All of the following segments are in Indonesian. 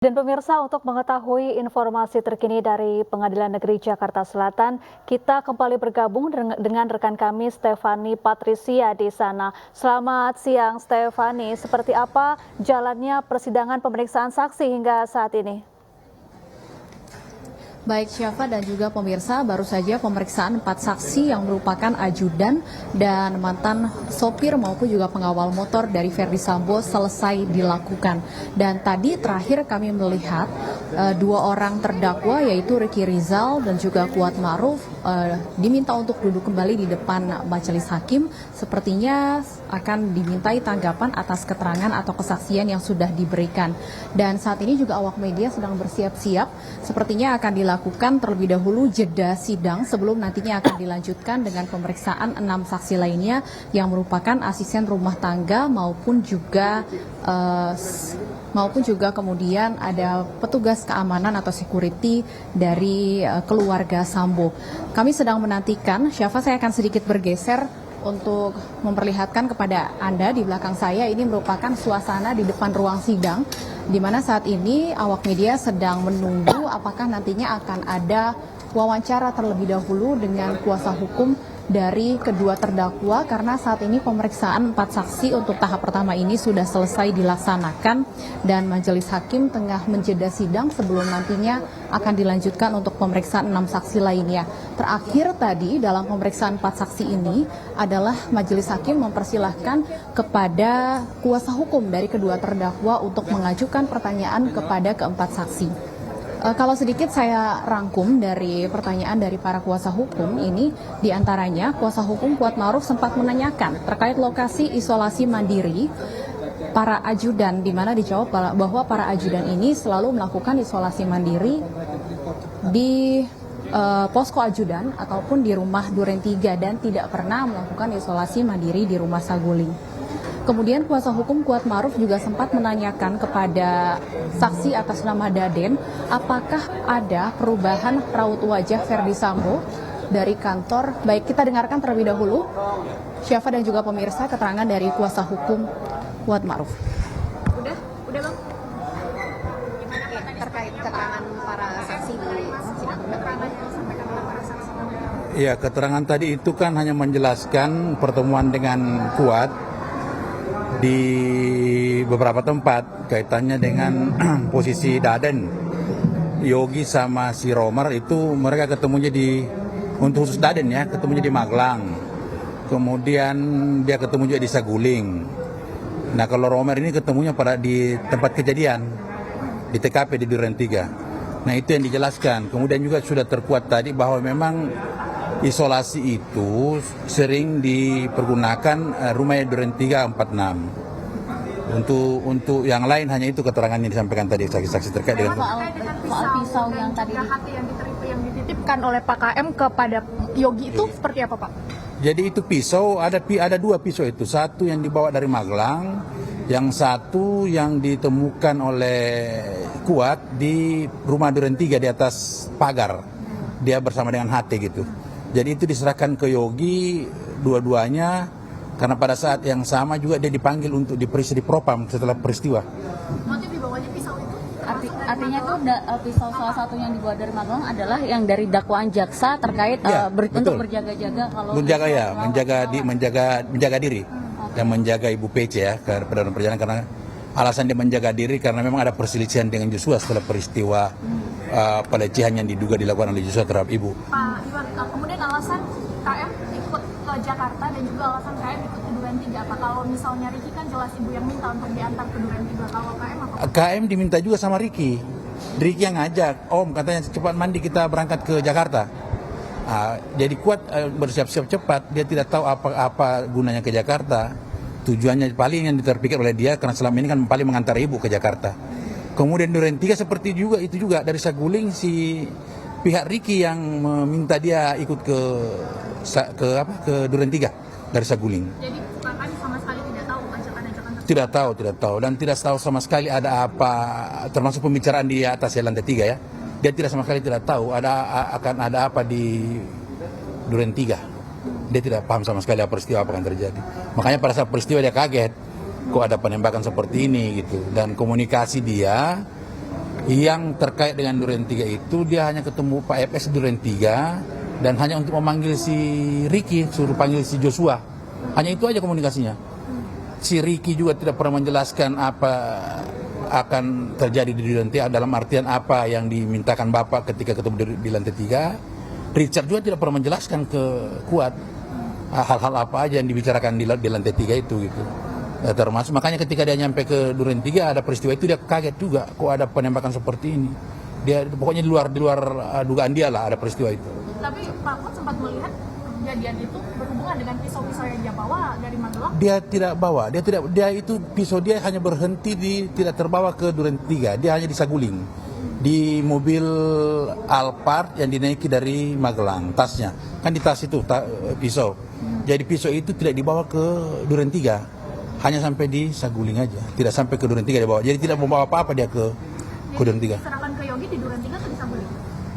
Dan pemirsa, untuk mengetahui informasi terkini dari Pengadilan Negeri Jakarta Selatan, kita kembali bergabung dengan rekan kami Stefani Patricia di sana. Selamat siang Stefani, seperti apa jalannya persidangan pemeriksaan saksi hingga saat ini? Baik Syafa dan juga pemirsa, baru saja pemeriksaan 4 saksi yang merupakan ajudan dan mantan sopir maupun juga pengawal motor dari Verdi Sambo selesai dilakukan. Dan tadi terakhir kami melihat dua orang terdakwa yaitu Ricky Rizal dan juga Kuat Ma'ruf diminta untuk duduk kembali di depan majelis hakim. Sepertinya akan dimintai tanggapan atas keterangan atau kesaksian yang sudah diberikan. Dan saat ini juga awak media sedang bersiap-siap, sepertinya akan dilakukan terlebih dahulu jeda sidang sebelum nantinya akan dilanjutkan dengan pemeriksaan 6 saksi lainnya yang merupakan asisten rumah tangga maupun juga kemudian ada petugas keamanan atau security dari keluarga Sambo. Kami sedang menantikan, Syafa, saya akan sedikit bergeser untuk memperlihatkan kepada Anda di belakang saya. Ini merupakan suasana di depan ruang sidang, di mana saat ini awak media sedang menunggu apakah nantinya akan ada wawancara terlebih dahulu dengan kuasa hukum dari kedua terdakwa, karena saat ini pemeriksaan 4 saksi untuk tahap pertama ini sudah selesai dilaksanakan dan majelis hakim tengah menjeda sidang sebelum nantinya akan dilanjutkan untuk pemeriksaan 6 saksi lainnya. Terakhir tadi dalam pemeriksaan 4 saksi ini adalah majelis hakim mempersilahkan kepada kuasa hukum dari kedua terdakwa untuk mengajukan pertanyaan kepada keempat saksi. Kalau sedikit saya rangkum dari pertanyaan dari para kuasa hukum ini, diantaranya kuasa hukum Kuat Ma'ruf sempat menanyakan terkait lokasi isolasi mandiri para ajudan, di mana dijawab bahwa para ajudan ini selalu melakukan isolasi mandiri di posko ajudan ataupun di rumah Duren 3 dan tidak pernah melakukan isolasi mandiri di rumah Saguling. Kemudian kuasa hukum Kuat Ma'ruf juga sempat menanyakan kepada saksi atas nama Daden, apakah ada perubahan raut wajah Verdi Sambo dari kantor. Baik, kita dengarkan terlebih dahulu, Syafa dan juga pemirsa, keterangan dari kuasa hukum Kuat Ma'ruf. Udah Bang? Terkait keterangan para saksi di sidang pertama yang disampaikan oleh para saksi. Ya, keterangan tadi itu kan hanya menjelaskan pertemuan dengan Kuat di beberapa tempat kaitannya dengan posisi Daden, Yogi sama si Romar itu mereka ketemunya untuk khusus Daden ya, ketemunya di Magelang. Kemudian dia ketemu juga di Saguling. Nah, kalau Romar ini ketemunya di tempat kejadian, di TKP di Duren 3. Nah, itu yang dijelaskan. Kemudian juga sudah terkuat tadi bahwa memang isolasi itu sering dipergunakan rumah Duren 346. Untuk yang lain hanya itu keterangan yang disampaikan tadi saksi-saksi terkait dengan pisau yang tadi yang dititipkan oleh Pak KM kepada Yogi itu seperti apa, Pak? Jadi itu pisau, ada 2 pisau itu. Satu yang dibawa dari Magelang, yang satu yang ditemukan oleh Kuat di rumah Duren 3 di atas pagar. Dia bersama dengan HT gitu. Jadi itu diserahkan ke Yogi dua-duanya, karena pada saat yang sama juga dia dipanggil untuk diperiksa di Propam setelah peristiwa. Motif dibawanya pisau itu? Artinya itu pisau salah satu yang dibawa dari Magelang adalah yang dari dakwaan jaksa terkait untuk berjaga-jaga kalau menjaga diri dan menjaga Ibu PC ya ke dalam perjalanan, karena alasan dia menjaga diri karena memang ada perselisihan dengan Joshua setelah peristiwa pelecehan yang diduga dilakukan oleh Joshua terhadap Ibu. Pak Iwan, kemudian alasan KM ikut ke Jakarta dan juga alasan KM ikut ke Duren 3 apa? Kalau misalnya Ricky kan jelas Ibu yang minta untuk diantar ke Duren 3, kalau KM apa? KM diminta juga sama Ricky yang ngajak, Om katanya cepat mandi kita berangkat ke Jakarta. Jadi Kuat bersiap-siap cepat, dia tidak tahu apa gunanya ke Jakarta. Tujuannya paling yang terpikir oleh dia karena selama ini kan paling mengantar Ibu ke Jakarta. Kemudian Duren 3 seperti itu juga dari Saguling, si pihak Ricky yang meminta dia ikut ke Duren 3 dari Saguling. Jadi KM sama sekali tidak tahu ajakan-ajakan tersebut? Tidak tahu dan tidak tahu sama sekali ada apa, termasuk pembicaraan di atas lantai 3 ya. Dia sama sekali tidak tahu akan ada apa di Duren 3. Dia tidak paham sama sekali peristiwa apa yang terjadi. Makanya pada saat peristiwa dia kaget, kok ada penembakan seperti ini gitu. Dan komunikasi dia Yang terkait dengan Duren 3 itu dia hanya ketemu Pak FS Duren 3 dan hanya untuk memanggil si Ricky, suruh panggil si Joshua. Hanya itu aja komunikasinya. Si Ricky juga tidak pernah menjelaskan apa akan terjadi di Duren 3 dalam artian apa yang dimintakan Bapak ketika ketemu di lantai 3. Richard juga tidak pernah menjelaskan ke Kuat hal-hal apa aja yang dibicarakan di lantai 3 itu gitu. Termasuk makanya ketika dia nyampe ke Duren 3 ada peristiwa itu dia kaget juga kok ada penembakan seperti ini. Dia pokoknya di luar dugaan dia lah ada peristiwa itu. Tapi Pak Kuat sempat melihat kejadian itu berhubungan dengan pisau-pisau yang dia bawa dari Magelang. Dia tidak bawa, dia itu pisau dia hanya berhenti tidak terbawa ke Duren 3, dia hanya di Saguling. Di mobil Alphard yang dinaiki dari Magelang, tasnya. Kan di tas itu pisau. Jadi pisau itu tidak dibawa ke Duren 3. Hanya sampai di Saguling aja, tidak sampai ke Duren 3 dibawa. Jadi tidak membawa apa-apa dia ke Duren 3. Diserahkan ke Yogi di Duren 3 atau di Saguling?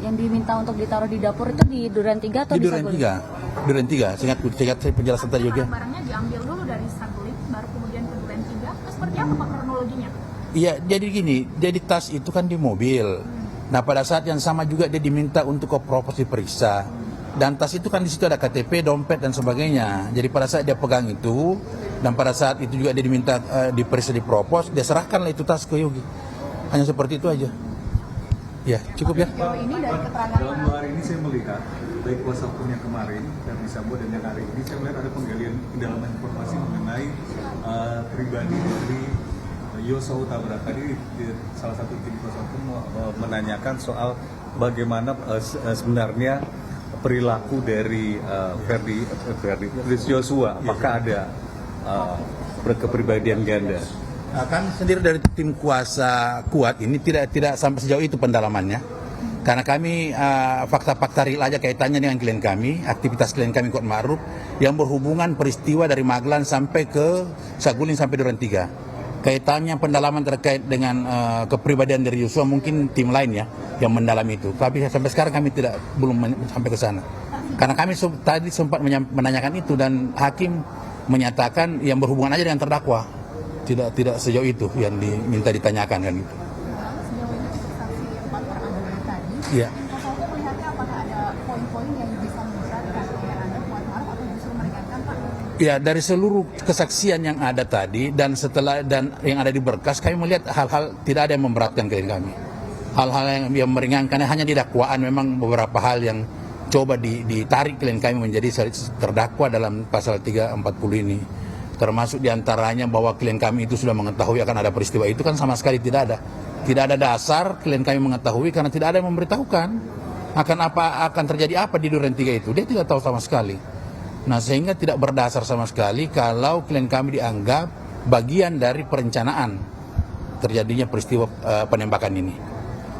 Yang diminta untuk ditaruh di dapur itu di Duren 3 atau Di di Duren Saguling? 3. Duren 3, seingat saya penjelasan tadi juga. Barangnya diambil dulu dari Saguling, baru kemudian ke Duren 3. Terus seperti apa Pak kronologinya? Iya, jadi gini, jadi tas itu kan di mobil. Nah, pada saat yang sama juga dia diminta untuk ke propos diperiksa. Dan tas itu kan di situ ada KTP, dompet dan sebagainya. Jadi pada saat dia pegang itu dan pada saat itu juga dia diminta diperiksa di propos, dia serahkanlah itu tas ke Yogi. Hanya seperti itu aja. Ya, cukup ya. Ini dari keterangan Dalam 2 hari ini saya melihat baik kuasa hukumnya kemarin Verdi Sambo dan yang hari ini saya melihat ada penggalian pendalaman informasi mengenai pribadi dari Yosua Huta Barat. Tadi salah satu tim kuasa hukum menanyakan soal bagaimana sebenarnya perilaku dari Verdi Joshua, apakah ada berkepribadian ganda? Kami sendiri dari tim kuasa Kuat ini tidak sampai sejauh itu pendalamannya. Karena kami fakta-fakta real aja kaitannya dengan klien kami, aktivitas klien kami Kuat Ma'ruf yang berhubungan peristiwa dari Magelang sampai ke Saguling sampai Duren 3. Kaitannya pendalaman terkait dengan kepribadian dari Yosua mungkin tim lain ya yang mendalami itu. Tapi sampai sekarang kami belum sampai ke sana. Karena kami tadi sempat menanyakan itu dan hakim menyatakan yang berhubungan aja dengan terdakwa. Tidak sejauh itu yang diminta ditanyakan kan itu. sejauh ini saksi 4 orang anggota tadi. Iya. Kuasa hukum melihatnya apakah ada poin-poin yang bisa memberatkan klien Anda Kuat Ma'ruf atau justru meringankan Pak? Ya, dari seluruh kesaksian yang ada tadi dan yang ada di berkas, kami melihat hal-hal tidak ada yang memberatkan klien kami. Hal-hal yang meringankan hanya di dakwaan memang beberapa hal yang coba ditarik klien kami menjadi terdakwa dalam pasal 340 ini. Termasuk diantaranya bahwa klien kami itu sudah mengetahui akan ada peristiwa itu kan sama sekali tidak ada. Tidak ada dasar klien kami mengetahui karena tidak ada yang memberitahukan akan terjadi apa di Duren 3 itu. Dia tidak tahu sama sekali. Nah, sehingga tidak berdasar sama sekali kalau klien kami dianggap bagian dari perencanaan terjadinya peristiwa penembakan ini.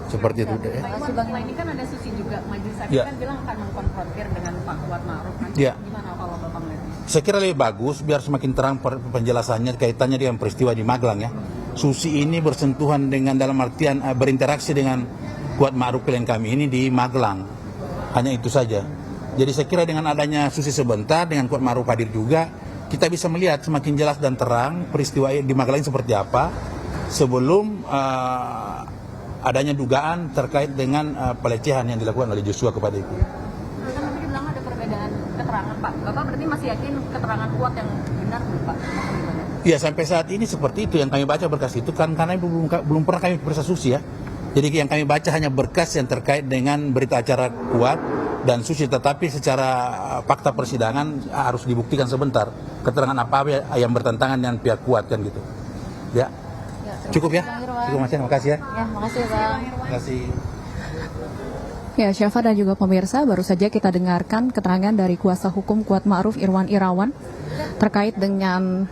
Seperti itu. Setelah ini kan ada Susi juga, majelis hakim kan bilang akan mengkonfrontir dengan Pak Kuat Ma'ruf. Gimana kalau Bapak melihat? Saya kira lebih bagus biar semakin terang penjelasannya kaitannya dengan peristiwa di Magelang ya. Susi ini bersentuhan dengan dalam artian berinteraksi dengan Kuat Ma'ruf klien kami ini di Magelang. Hanya itu saja. Jadi saya kira dengan adanya Susi sebentar dengan Kuat Ma'ruf hadir juga, kita bisa melihat semakin jelas dan terang peristiwa di Magelang seperti apa sebelum adanya dugaan terkait dengan pelecehan yang dilakukan oleh Joshua kepada ibu. Kan tadi bilang ada perbedaan keterangan Pak. Bapak berarti masih yakin keterangan Kuat yang benar Pak? Ya, sampai saat ini seperti itu yang kami baca berkas itu kan karena belum pernah kami periksa Susi ya. Jadi yang kami baca hanya berkas yang terkait dengan berita acara Kuat dan Susi, tetapi secara fakta persidangan harus dibuktikan sebentar keterangan apa yang bertentangan dengan pihak Kuat kan gitu. Ya. Cukup ya? Cukup Mas, terima kasih ya. Ya, makasih Bang. Terima kasih. Ya, Syafa dan juga pemirsa, baru saja kita dengarkan keterangan dari kuasa hukum Kuat Ma'ruf Irwan Irawan terkait dengan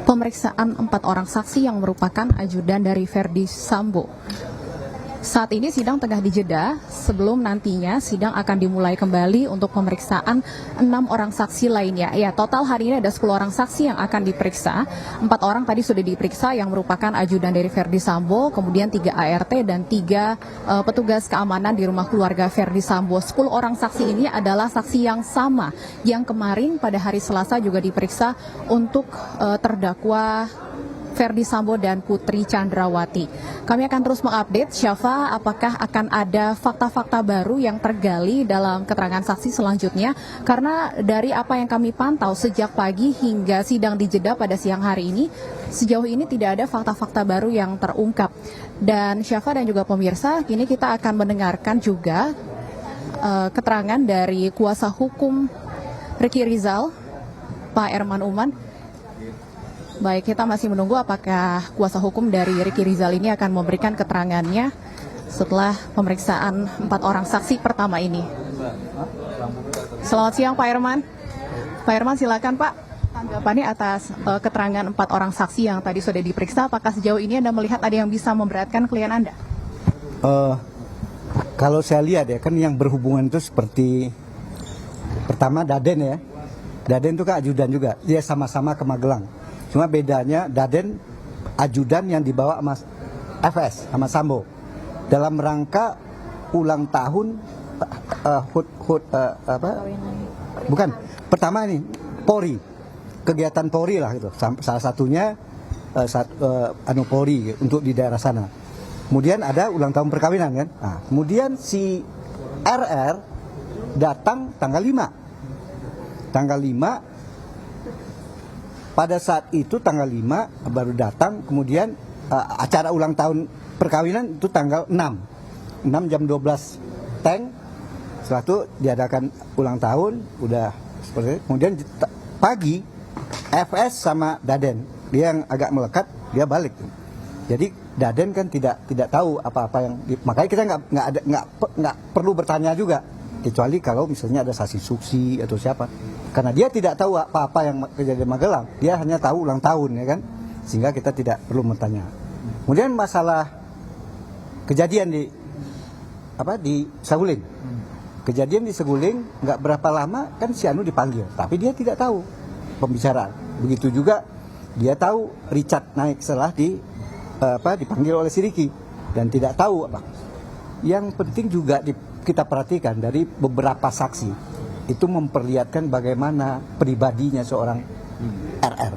pemeriksaan 4 orang saksi yang merupakan ajudan dari Verdi Sambo. Saat ini sidang tengah dijeda sebelum nantinya sidang akan dimulai kembali untuk pemeriksaan 6 orang saksi lainnya. Ya, total hari ini ada 10 orang saksi yang akan diperiksa. 4 orang tadi sudah diperiksa yang merupakan ajudan dari Verdi Sambo, kemudian 3 ART dan 3 petugas keamanan di rumah keluarga Verdi Sambo. 10 orang saksi ini adalah saksi yang sama yang kemarin pada hari Selasa juga diperiksa untuk terdakwa Verdi Sambo dan Putri Chandrawati. Kami akan terus mengupdate, Syafa, apakah akan ada fakta-fakta baru yang tergali dalam keterangan saksi selanjutnya, karena dari apa yang kami pantau sejak pagi hingga sidang dijeda pada siang hari ini, sejauh ini tidak ada fakta-fakta baru yang terungkap. Dan Syafa dan juga pemirsa, kini kita akan mendengarkan juga keterangan dari kuasa hukum Ricky Rizal, Pak Erman Uman. Baik, kita masih menunggu apakah kuasa hukum dari Ricky Rizal ini akan memberikan keterangannya setelah pemeriksaan 4 orang saksi pertama ini. Selamat siang Pak Erman. Pak Erman, silakan Pak. Tanggapannya atas keterangan 4 orang saksi yang tadi sudah diperiksa, apakah sejauh ini Anda melihat ada yang bisa memberatkan klien Anda? Kalau saya lihat ya, kan yang berhubungan itu seperti pertama Daden ya. Daden itu kan ajudan juga, dia sama-sama ke Magelang. Cuma bedanya Daden ajudan yang dibawa sama FS, sama Sambo. Dalam rangka ulang tahun bukan, pertama ini Polri, kegiatan Polri lah gitu. Salah satunya Polri untuk di daerah sana. Kemudian ada ulang tahun perkawinan kan. Nah, kemudian si RR datang tanggal 5. Tanggal 5, pada saat itu tanggal 5 baru datang, kemudian acara ulang tahun perkawinan itu tanggal 6 jam 12 tank. Setelah itu diadakan ulang tahun, udah seperti itu. Kemudian pagi FS sama Daden, dia yang agak melekat, dia balik. Jadi Daden kan tidak tahu apa-apa yang makanya kita nggak perlu bertanya juga, kecuali kalau misalnya ada saksi suksi atau siapa, karena dia tidak tahu apa-apa yang kejadian Magelang, dia hanya tahu ulang tahun ya kan, sehingga kita tidak perlu bertanya. Kemudian masalah kejadian di Saguling, kejadian di Saguling nggak berapa lama kan si Anu dipanggil, tapi dia tidak tahu pembicaraan. Begitu juga dia tahu Richard naik setelah dipanggil oleh si Ricky dan tidak tahu apa. Yang penting juga kita perhatikan dari beberapa saksi itu memperlihatkan bagaimana pribadinya seorang RR.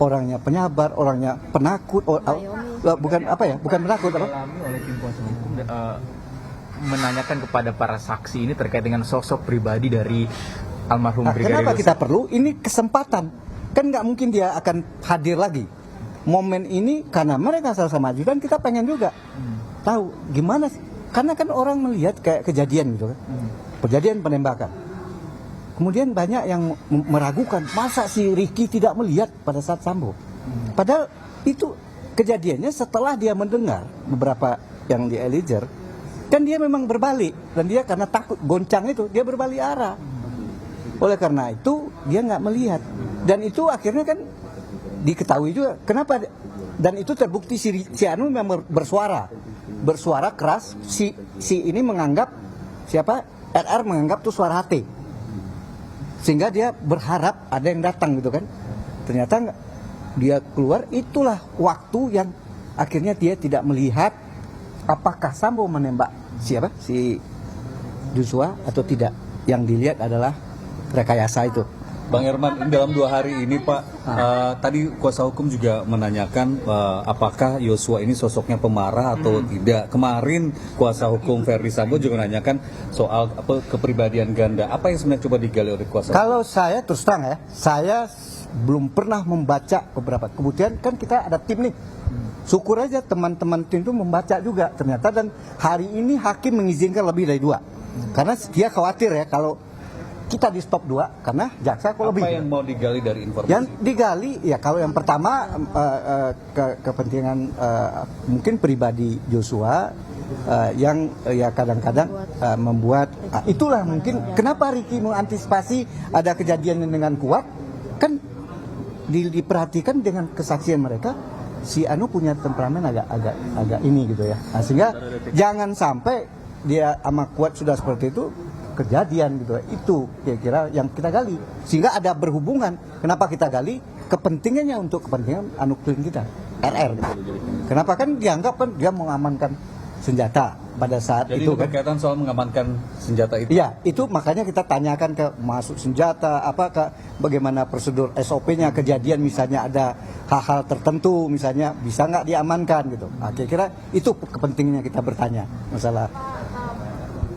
Orangnya penyabar, orangnya penakut, bukan penakut apa? Oleh tim kuasa hukum menanyakan kepada para saksi ini terkait dengan sosok pribadi dari almarhum Brigadir Kenapa Yosua. kita perlu? Ini kesempatan. Kan nggak mungkin dia akan hadir lagi. Momen ini karena mereka sama-sama maju dan kita pengen juga tahu gimana sih. Karena kan orang melihat kayak kejadian gitu kan. Kejadian penembakan. Kemudian banyak yang meragukan, masa si Ricky tidak melihat pada saat Sambo. Padahal itu kejadiannya setelah dia mendengar beberapa yang di Eliezer, kan dia memang berbalik. Dan dia karena takut goncang itu, dia berbalik arah. Oleh karena itu, dia nggak melihat. Dan itu akhirnya kan diketahui juga. Kenapa? Dan itu terbukti si Anu memang bersuara keras. Si ini menganggap RR menganggap itu suara hati, sehingga dia berharap ada yang datang gitu kan. Ternyata dia keluar, itulah waktu yang akhirnya dia tidak melihat apakah Sambo menembak si Joshua atau tidak. Yang dilihat adalah rekayasa itu. Bang Erman, dalam 2 hari ini Pak, tadi kuasa hukum juga menanyakan apakah Yosua ini sosoknya pemarah atau tidak. Kemarin kuasa hukum Verdi Sambo juga menanyakan soal kepribadian ganda. Apa yang sebenarnya coba digali oleh kuasa hukum? Kalau saya terus terang ya, saya belum pernah membaca beberapa. Kemudian kan kita ada tim nih. Syukur aja teman-teman tim itu membaca juga ternyata, dan hari ini hakim mengizinkan lebih dari 2. Karena dia khawatir ya kalau kita di stop 2 karena jaksa kok lebih. Apa yang mau digali dari informasi? Yang digali ya kalau yang pertama kepentingan mungkin pribadi Joshua yang ya kadang-kadang membuat itulah mungkin kenapa Ricky mengantisipasi ada kejadian dengan kuat kan diperhatikan dengan kesaksian mereka. Si Anu punya temperamen agak ini gitu ya. Nah, sehingga jangan sampai dia sama kuat sudah seperti itu kejadian gitu. Itu kira-kira yang kita gali. Sehingga ada berhubungan. Kenapa kita gali? Kepentingannya untuk kepentingan nuklir kita, RR. Kenapa kan dianggap kan dia mengamankan senjata. pada saat Jadi itu itu berkaitan soal mengamankan senjata itu. Iya, itu makanya kita tanyakan ke masuk senjata, apakah bagaimana prosedur SOP-nya, kejadian misalnya ada hal-hal tertentu, misalnya bisa nggak diamankan gitu. Nah, kira-kira itu kepentingannya kita bertanya masalah.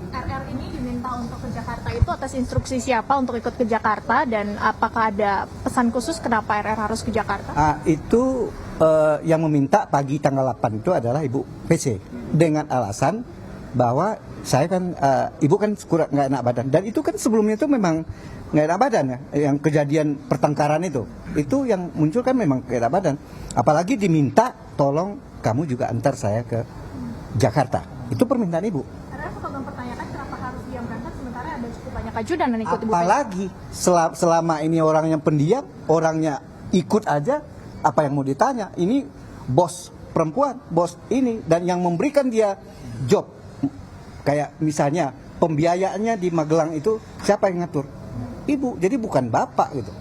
RR ini diminta untuk ke Jakarta itu atas instruksi siapa untuk ikut ke Jakarta, dan apakah ada pesan khusus kenapa RR harus ke Jakarta? Itu yang meminta pagi tanggal 8 itu adalah Ibu PC dengan alasan bahwa saya kan Ibu kan kurang nggak enak badan, dan itu kan sebelumnya itu memang nggak enak badan ya, yang kejadian pertengkaran itu yang muncul kan memang nggak enak badan, apalagi diminta tolong kamu juga antar saya ke Jakarta, itu permintaan Ibu. RR suka mempertanyakan kenapa harus dia berangkat sementara ada cukup banyak ajudan yang ikut Ibu. Apalagi selama ini orangnya pendiam, orangnya ikut aja, apa yang mau ditanya? Ini bos perempuan, bos ini, dan yang memberikan dia job kayak misalnya pembiayaannya di Magelang itu siapa yang ngatur? Ibu, jadi bukan bapak gitu.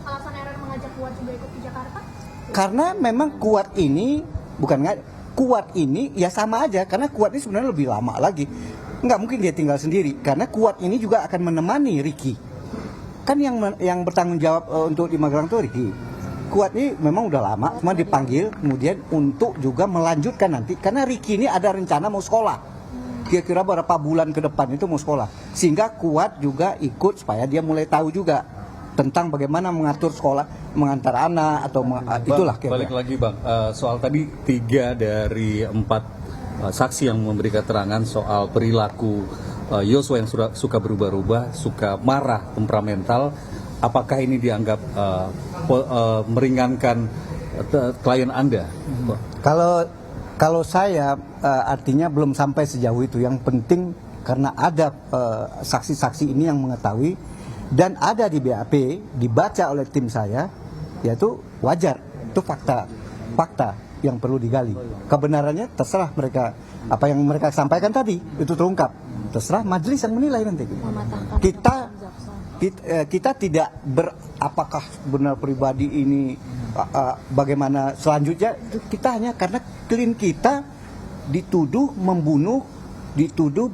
Alasan RR mengajak Kuat juga ikut ke Jakarta? Karena memang Kuat ini Kuat ini ya sama aja, karena Kuat ini sebenarnya lebih lama lagi. Nggak mungkin dia tinggal sendiri, karena Kuat ini juga akan menemani Ricky. Kan yang bertanggung jawab untuk di Magelang itu Ricky. Kuat ini memang udah lama, cuma dipanggil kemudian untuk juga melanjutkan nanti, karena Ricky ini ada rencana mau sekolah. Kira-kira beberapa bulan ke depan itu mau sekolah, sehingga Kuat juga ikut supaya dia mulai tahu juga tentang bagaimana mengatur sekolah, mengantar anak atau itulah kira-kira. Balik lagi Bang, soal tadi 3 dari 4 saksi yang memberi keterangan soal perilaku Yosua yang suka berubah-ubah, suka marah, temperamental. Apakah ini dianggap meringankan klien Anda? Kalau saya artinya belum sampai sejauh itu. Yang penting karena ada saksi-saksi ini yang mengetahui dan ada di BAP, dibaca oleh tim saya, yaitu wajar. Itu fakta yang perlu digali. Kebenarannya terserah mereka, apa yang mereka sampaikan tadi itu terungkap. Terserah majelis yang menilai nanti. Kita tidak apakah benar pribadi ini bagaimana selanjutnya, kita hanya karena klien kita dituduh membunuh, dituduh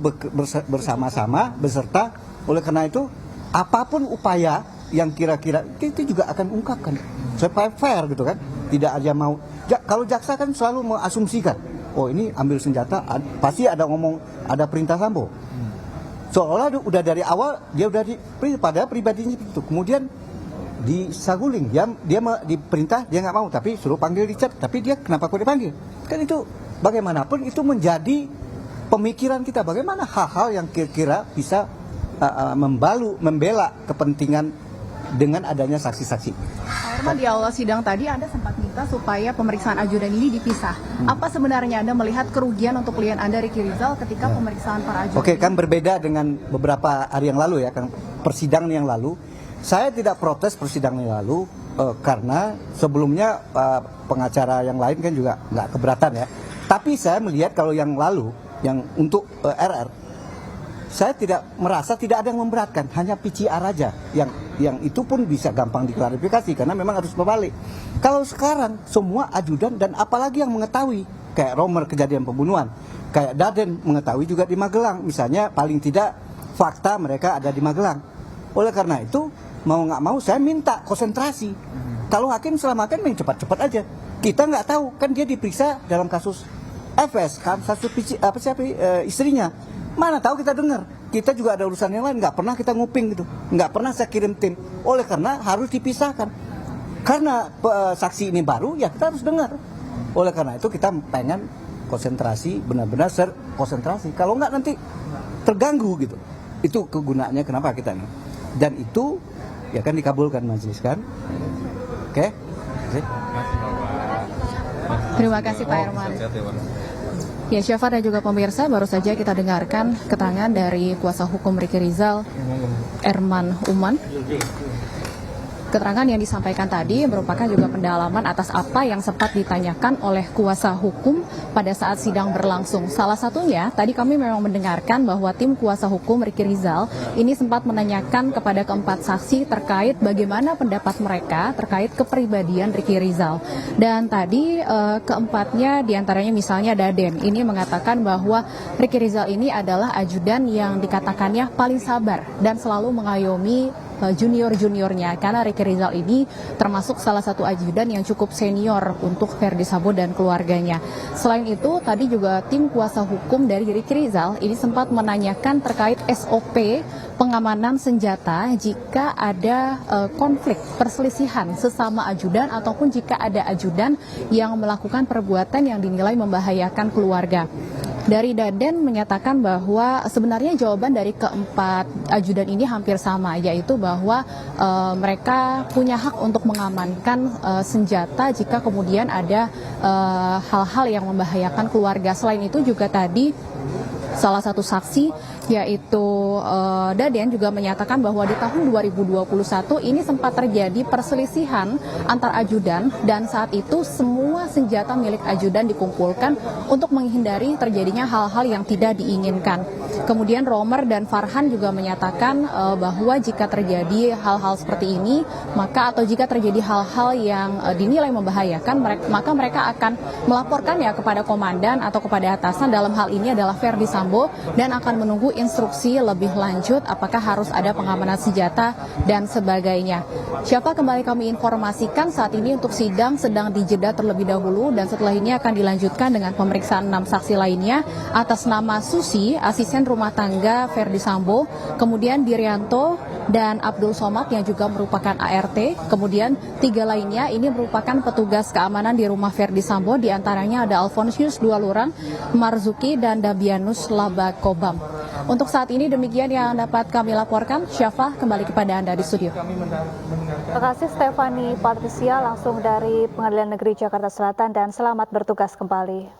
bersama-sama beserta, oleh karena itu apapun upaya yang kira-kira kita juga akan ungkapkan supaya fair gitu kan, tidak aja mau kalau jaksa kan selalu mengasumsikan, oh ini ambil senjata pasti ada ngomong, ada perintah Sambo. Seolah udah dari awal dia udah pada pribadinya itu. Kemudian disaguling, dia diperintah dia nggak mau, tapi suruh panggil Richard, tapi dia kenapa kok dipanggil? Kan itu bagaimanapun itu menjadi pemikiran kita, bagaimana hal-hal yang kira-kira bisa membela kepentingan dengan adanya saksi-saksi. Pak Herman, di awal sidang tadi Anda sempat minta supaya pemeriksaan ajudan ini dipisah. Apa sebenarnya Anda melihat kerugian untuk klien Anda Ricky Rizal ketika pemeriksaan para ajudan? Oke, kan berbeda dengan beberapa hari yang lalu ya, kan persidangan yang lalu. Saya tidak protes persidangan yang lalu karena sebelumnya pengacara yang lain kan juga nggak keberatan ya. Tapi saya melihat kalau yang lalu, yang untuk RR, saya merasa tidak ada yang memberatkan, hanya PCR aja. Yang itu pun bisa gampang diklarifikasi karena memang harus berbalik. Kalau sekarang semua ajudan dan apalagi yang mengetahui, kayak Romer kejadian pembunuhan, kayak Daden mengetahui juga di Magelang, misalnya paling tidak fakta mereka ada di Magelang. Oleh karena itu mau nggak mau saya minta konsentrasi. Kalau hakim selama kan main cepat-cepat aja. Kita nggak tahu kan dia diperiksa dalam kasus FS, kasus istrinya. Mana tahu kita dengar. Kita juga ada urusan yang lain, nggak pernah kita nguping gitu, nggak pernah saya kirim tim. Oleh karena harus dipisahkan. Karena saksi ini baru, ya kita harus dengar. Oleh karena itu kita pengen konsentrasi, benar-benar konsentrasi. Kalau nggak nanti terganggu gitu. Itu kegunaannya kenapa kita ini. Dan itu ya kan dikabulkan majelis kan. Oke. Terima kasih Pak Herman. Ya, Syafa dan juga pemirsa, baru saja kita dengarkan keterangan dari kuasa hukum Ricky Rizal, Herman Uman. Keterangan yang disampaikan tadi merupakan juga pendalaman atas apa yang sempat ditanyakan oleh kuasa hukum pada saat sidang berlangsung. Salah satunya, tadi kami memang mendengarkan bahwa tim kuasa hukum Ricky Rizal ini sempat menanyakan kepada keempat saksi terkait bagaimana pendapat mereka terkait kepribadian Ricky Rizal. Dan tadi keempatnya diantaranya misalnya Daden ini mengatakan bahwa Ricky Rizal ini adalah ajudan yang dikatakannya paling sabar dan selalu mengayomi junior-juniornya, karena Ricky Rizal ini termasuk salah satu ajudan yang cukup senior untuk Verdi Sambo dan keluarganya. Selain itu, tadi juga tim kuasa hukum dari Ricky Rizal ini sempat menanyakan terkait SOP pengamanan senjata jika ada konflik perselisihan sesama ajudan ataupun jika ada ajudan yang melakukan perbuatan yang dinilai membahayakan keluarga. Dari Daden menyatakan bahwa sebenarnya jawaban dari keempat ajudan ini hampir sama, yaitu bahwa mereka punya hak untuk mengamankan senjata jika kemudian ada hal-hal yang membahayakan keluarga. Selain itu juga tadi salah satu saksi yaitu Daden juga menyatakan bahwa di tahun 2021 ini sempat terjadi perselisihan antar ajudan dan saat itu semua senjata milik ajudan dikumpulkan untuk menghindari terjadinya hal-hal yang tidak diinginkan. Kemudian Romer dan Farhan juga menyatakan bahwa jika terjadi hal-hal seperti ini, maka atau jika terjadi hal-hal yang dinilai membahayakan, maka mereka akan melaporkannya kepada komandan atau kepada atasan, dalam hal ini adalah Verdi Sambo, dan akan menunggu instruksi lebih lanjut apakah harus ada pengamanan senjata dan sebagainya. Siapa kembali kami informasikan saat ini untuk sidang sedang dijeda terlebih dahulu dan setelah ini akan dilanjutkan dengan pemeriksaan 6 saksi lainnya atas nama Susi, asisten rumah tangga Verdi Sambo, kemudian Dirianto dan Abdul Somad yang juga merupakan ART, kemudian 3 lainnya ini merupakan petugas keamanan di rumah Verdi Sambo, diantaranya ada Alfonsius Dualurang, Marzuki dan Dabianus Labakobam. Untuk saat ini demikian yang dapat kami laporkan. Syafa, kembali kepada Anda di studio. Terima kasih Stefani Patricia langsung dari Pengadilan Negeri Jakarta Selatan dan selamat bertugas kembali.